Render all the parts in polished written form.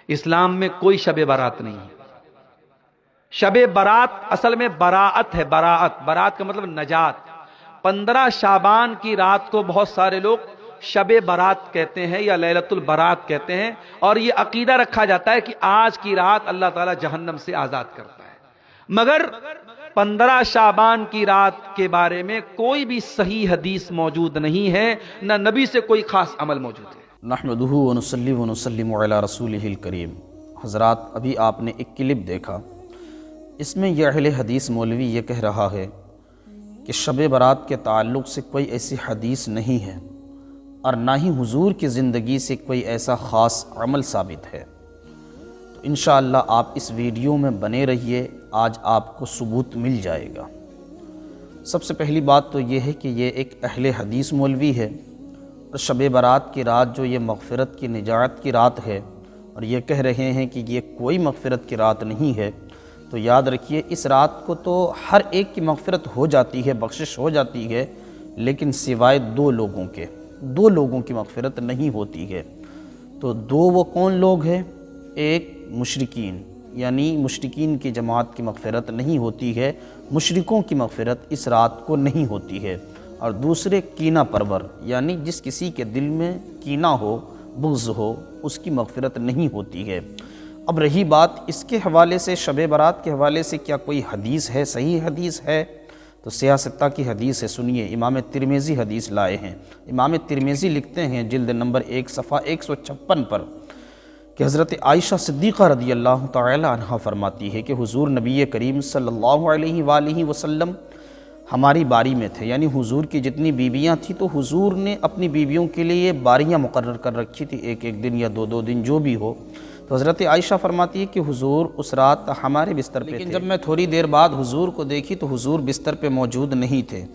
اسلام میں کوئی شب برات نہیں ہے۔ شب برات اصل میں براعت ہے، براعت، برات کا مطلب نجات۔ 15 شعبان کی رات کو بہت سارے لوگ شب برات کہتے ہیں یا لیلۃ البرات کہتے ہیں، اور یہ عقیدہ رکھا جاتا ہے کہ آج کی رات اللہ تعالیٰ جہنم سے آزاد کرتا ہے۔ مگر 15 شعبان کی رات کے بارے میں کوئی بھی صحیح حدیث موجود نہیں ہے، نہ نبی سے کوئی خاص عمل موجود ہے۔ نحمدہ ونصلی ونسلم علی رسولہ الکریم۔ حضرات، ابھی آپ نے ایک کلپ دیکھا، اس میں یہ اہل حدیث مولوی یہ کہہ رہا ہے کہ شب برات کے تعلق سے کوئی ایسی حدیث نہیں ہے اور نہ ہی حضور کی زندگی سے کوئی ایسا خاص عمل ثابت ہے۔ تو انشاءاللہ آپ اس ویڈیو میں بنے رہیے، آج آپ کو ثبوت مل جائے گا۔ سب سے پہلی بات تو یہ ہے کہ یہ ایک اہل حدیث مولوی ہے، اور شب برات کی رات جو یہ مغفرت کی نجات کی رات ہے، اور یہ کہہ رہے ہیں کہ یہ کوئی مغفرت کی رات نہیں ہے، تو یاد رکھیے اس رات کو تو ہر ایک کی مغفرت ہو جاتی ہے، بخشش ہو جاتی ہے، لیکن سوائے 2 لوگوں کے، 2 لوگوں کی مغفرت نہیں ہوتی ہے۔ تو 2 وہ کون لوگ ہیں؟ ایک مشرکین، یعنی مشرکین کی جماعت کی مغفرت نہیں ہوتی ہے، مشرکوں کی مغفرت اس رات کو نہیں ہوتی ہے۔ اور دوسرے کینہ پرور، یعنی جس کسی کے دل میں کینہ ہو، بغض ہو، اس کی مغفرت نہیں ہوتی ہے۔ اب رہی بات اس کے حوالے سے، شب برات کے حوالے سے کیا کوئی حدیث ہے، صحیح حدیث ہے؟ تو سیاہ ستہ کی حدیث ہے، سنیے۔ امام ترمذی حدیث لائے ہیں۔ امام ترمذی لکھتے ہیں جلد نمبر 1 صفحہ 156 پر کہ حضرت عائشہ صدیقہ رضی اللہ تعالی عنہ فرماتی ہے کہ حضور نبی کریم صلی اللہ علیہ وآلہ وسلم ہماری باری میں تھے، یعنی حضور کی جتنی بیویاں تھیں تو حضور نے اپنی بیویوں کے لیے باریاں مقرر کر رکھی تھی، ایک ایک دن یا 2 دن جو بھی ہو۔ تو حضرت عائشہ فرماتی ہے کہ حضور اس رات ہمارے بستر پہ تھے، لیکن جب میں تھوڑی دیر بعد حضور کو دیکھی تو حضور بستر پہ موجود نہیں تھے۔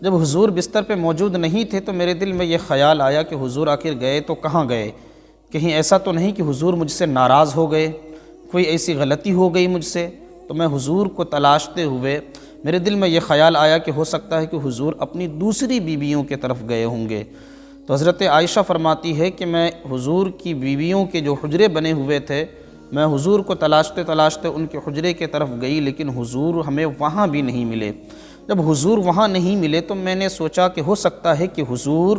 جب حضور بستر پہ موجود نہیں تھے تو میرے دل میں یہ خیال آیا کہ حضور آخر گئے تو کہاں گئے؟ کہیں ایسا تو نہیں کہ حضور مجھ سے ناراض ہو گئے، کوئی ایسی غلطی ہو گئی مجھ سے؟ تو میں حضور کو تلاشتے ہوئے میرے دل میں یہ خیال آیا کہ ہو سکتا ہے کہ حضور اپنی دوسری بیویوں کی طرف گئے ہوں گے۔ تو حضرت عائشہ فرماتی ہے کہ میں حضور کی بیویوں کے جو حجرے بنے ہوئے تھے، میں حضور کو تلاشتے تلاشتے ان کے حجرے کی طرف گئی، لیکن حضور ہمیں وہاں بھی نہیں ملے۔ جب حضور وہاں نہیں ملے تو میں نے سوچا کہ ہو سکتا ہے کہ حضور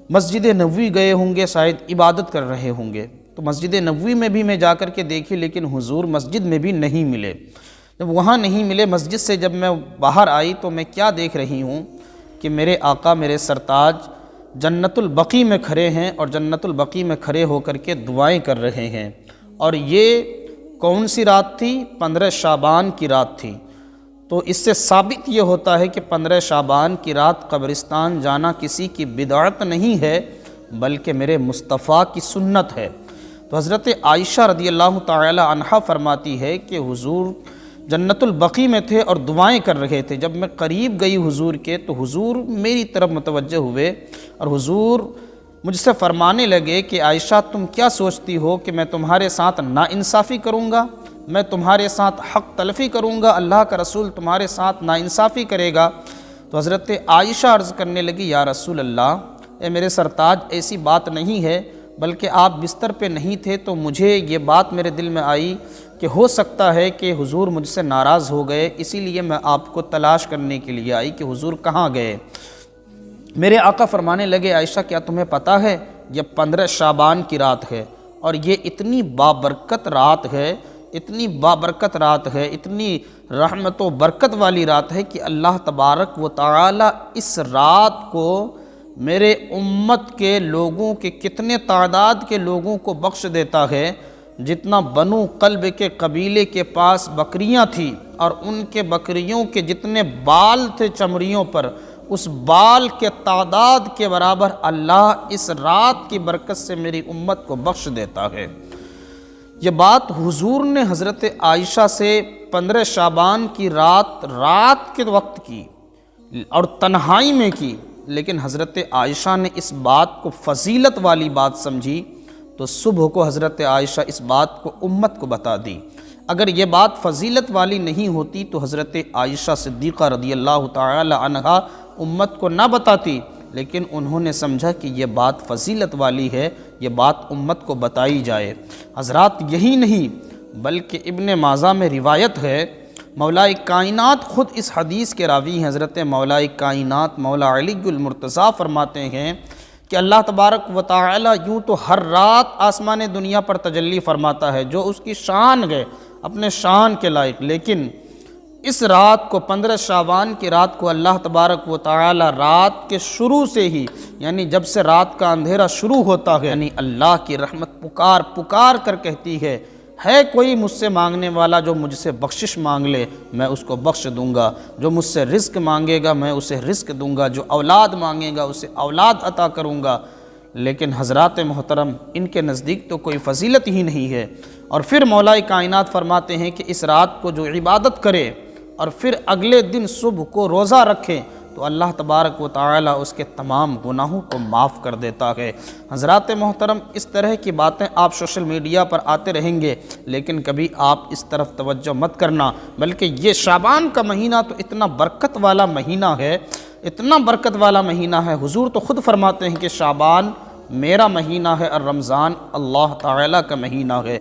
مسجد نبوی گئے ہوں گے، شاید عبادت کر رہے ہوں گے۔ تو مسجد نبوی میں بھی میں جا کر کے دیکھی، لیکن حضور مسجد میں بھی نہیں ملے۔ جب وہاں نہیں ملے، مسجد سے جب میں باہر آئی تو میں کیا دیکھ رہی ہوں کہ میرے آقا، میرے سرتاج جنت البقیع میں کھڑے ہیں، اور جنت البقیع میں کھڑے ہو کر کے دعائیں کر رہے ہیں۔ اور یہ کون سی رات تھی؟ 15 شعبان کی رات تھی۔ تو اس سے ثابت یہ ہوتا ہے کہ 15 شعبان کی رات قبرستان جانا کسی کی بدعت نہیں ہے، بلکہ میرے مصطفیٰ کی سنت ہے۔ تو حضرت عائشہ رضی اللہ تعالی عنہا فرماتی ہے کہ حضور جنت البقیع میں تھے اور دعائیں کر رہے تھے۔ جب میں قریب گئی حضور کے تو حضور میری طرف متوجہ ہوئے اور حضور مجھ سے فرمانے لگے کہ عائشہ، تم کیا سوچتی ہو کہ میں تمہارے ساتھ ناانصافی کروں گا؟ میں تمہارے ساتھ حق تلفی کروں گا؟ اللہ کا رسول تمہارے ساتھ ناانصافی کرے گا؟ تو حضرت عائشہ عرض کرنے لگی، یا رسول اللہ، اے میرے سرتاج، ایسی بات نہیں ہے، بلکہ آپ بستر پہ نہیں تھے تو مجھے یہ بات میرے دل میں آئی کہ ہو سکتا ہے کہ حضور مجھ سے ناراض ہو گئے، اسی لیے میں آپ کو تلاش کرنے کے لیے آئی کہ حضور کہاں گئے۔ میرے آقا فرمانے لگے، عائشہ، کیا تمہیں پتہ ہے یہ 15 شعبان کی رات ہے، اور یہ اتنی بابرکت رات ہے، اتنی بابرکت رات ہے، اتنی رحمت و برکت والی رات ہے کہ اللہ تبارک و تعالی اس رات کو میرے امت کے لوگوں کے کتنے تعداد کے لوگوں کو بخش دیتا ہے، جتنا بنو قلب کے قبیلے کے پاس بکریاں تھیں اور ان کے بکریوں کے جتنے بال تھے چمڑیوں پر، اس بال کے تعداد کے برابر اللہ اس رات کی برکت سے میری امت کو بخش دیتا ہے۔ یہ بات حضور نے حضرت عائشہ سے 15 شعبان کی رات کے وقت کی اور تنہائی میں کی، لیکن حضرت عائشہ نے اس بات کو فضیلت والی بات سمجھی، تو صبح کو حضرت عائشہ اس بات کو امت کو بتا دی۔ اگر یہ بات فضیلت والی نہیں ہوتی تو حضرت عائشہ صدیقہ رضی اللہ تعالی عنہا امت کو نہ بتاتی، لیکن انہوں نے سمجھا کہ یہ بات فضیلت والی ہے، یہ بات امت کو بتائی جائے۔ حضرات یہی نہیں بلکہ ابن ماجہ میں روایت ہے، مولا کائنات خود اس حدیث کے راوی ہیں، حضرت مولا کائنات مولا علی المرتضیٰ فرماتے ہیں کہ اللہ تبارک و تعالی یوں تو ہر رات آسمان دنیا پر تجلی فرماتا ہے جو اس کی شان ہے، اپنے شان کے لائق، لیکن اس رات کو 15 شعبان کی رات کو اللہ تبارک و تعالی رات کے شروع سے ہی، یعنی جب سے رات کا اندھیرا شروع ہوتا ہے، یعنی اللہ کی رحمت پکار پکار کر کہتی ہے کوئی مجھ سے مانگنے والا جو مجھ سے بخشش مانگ لے میں اس کو بخش دوں گا، جو مجھ سے رزق مانگے گا میں اسے رزق دوں گا، جو اولاد مانگے گا اسے اولاد عطا کروں گا۔ لیکن حضرات محترم ان کے نزدیک تو کوئی فضیلت ہی نہیں ہے، اور پھر مولا کائنات فرماتے ہیں کہ اس رات کو جو عبادت کرے اور پھر اگلے دن صبح کو روزہ رکھے تو اللہ تبارک و تعالی اس کے تمام گناہوں کو معاف کر دیتا ہے۔ حضرات محترم اس طرح کی باتیں آپ سوشل میڈیا پر آتے رہیں گے، لیکن کبھی آپ اس طرف توجہ مت کرنا، بلکہ یہ شعبان کا مہینہ تو اتنا برکت والا مہینہ ہے، اتنا برکت والا مہینہ ہے، حضور تو خود فرماتے ہیں کہ شعبان میرا مہینہ ہے اور رمضان اللہ تعالی کا مہینہ ہے۔